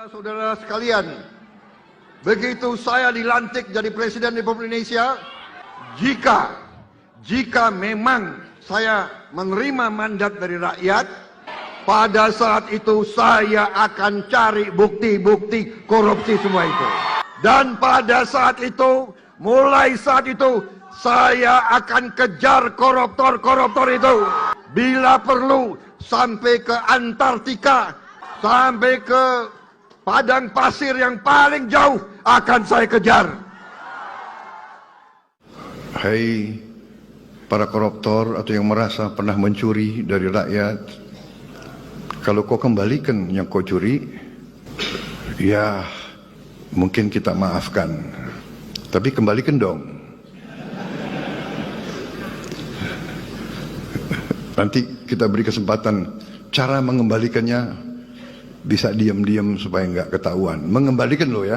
Saudara sekalian, begitu saya dilantik jadi Presiden Republik Indonesia, jika memang saya menerima mandat dari rakyat, pada saat itu saya akan cari bukti-bukti korupsi semua itu. Dan pada saat itu, mulai saat itu, saya akan kejar koruptor-koruptor itu. Bila perlu, sampai ke Antartika, sampai ke padang pasir yang paling jauh akan saya kejar. Hai para koruptor atau yang merasa pernah mencuri dari rakyat, kalau kau kembalikan yang kau curi, ya mungkin kita maafkan. Tapi kembalikan dong. Nanti kita beri kesempatan cara mengembalikannya. Bisa diam-diam supaya nggak ketahuan. Mengembalikan loh ya.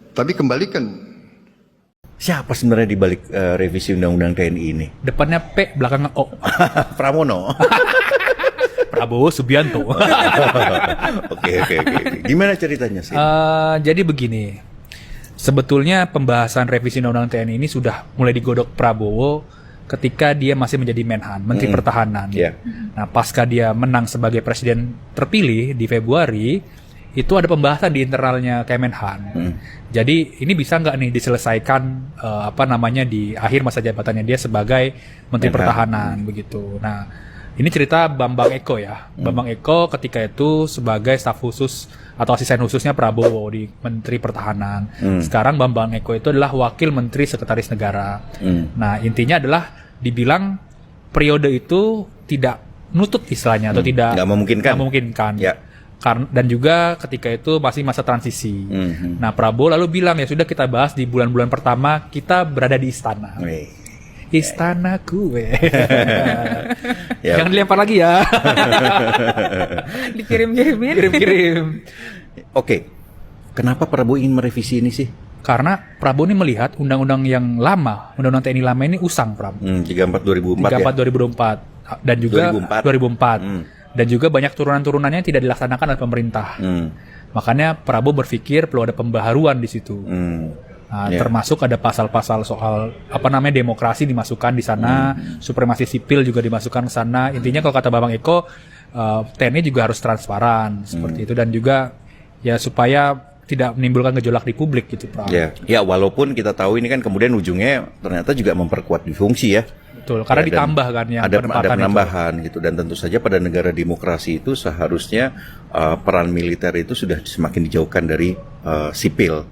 Tapi kembalikan. Siapa sebenarnya di balik revisi Undang-Undang TNI ini? Depannya P, belakangnya O. Pramono. Prabowo Subianto. Oke. Gimana ceritanya sih? Jadi begini. Sebetulnya pembahasan revisi Undang-Undang TNI ini sudah mulai digodok Prabowo ketika dia masih menjadi Menhan, Menteri Pertahanan. Yeah. Nah, pasca dia menang sebagai presiden terpilih di Februari, itu ada pembahasan di internalnya Kemenhan. Jadi ini bisa nggak nih diselesaikan di akhir masa jabatannya dia sebagai Menteri Pertahanan begitu. Nah, ini cerita Bambang Eko ya. Bambang Eko ketika itu sebagai staf khusus atau asisten khususnya Prabowo di Menteri Pertahanan. Sekarang Bambang Eko itu adalah Wakil Menteri Sekretaris Negara. Nah, intinya adalah dibilang periode itu tidak nutut istilahnya atau tidak memungkinkan. Ya. Dan juga ketika itu masih masa transisi. Nah, Prabowo lalu bilang ya sudah kita bahas di bulan-bulan pertama kita berada di istana. Istana gue. Jangan dilempar lagi ya. Dikirim. Oke. Kenapa Prabowo ingin merevisi ini sih? Karena Prabowo ini melihat undang-undang yang lama, undang-undang TNI lama ini usang, Pram. 34 2004 dan juga 2004. Dan juga banyak turunan-turunannya yang tidak dilaksanakan oleh pemerintah. Makanya Prabowo berpikir perlu ada pembaharuan di situ. Termasuk ada pasal-pasal soal demokrasi dimasukkan di sana, supremasi sipil juga dimasukkan ke sana. Intinya kalau kata Bambang Eko, TNI juga harus transparan seperti itu, dan juga ya supaya tidak menimbulkan gejolak di publik gitu, Pak. Ya, walaupun kita tahu ini kan kemudian ujungnya ternyata juga memperkuat di fungsi ya. Betul, karena ditambah kan yang ada penambahan gitu, dan tentu saja pada negara demokrasi itu seharusnya peran militer itu sudah semakin dijauhkan dari sipil.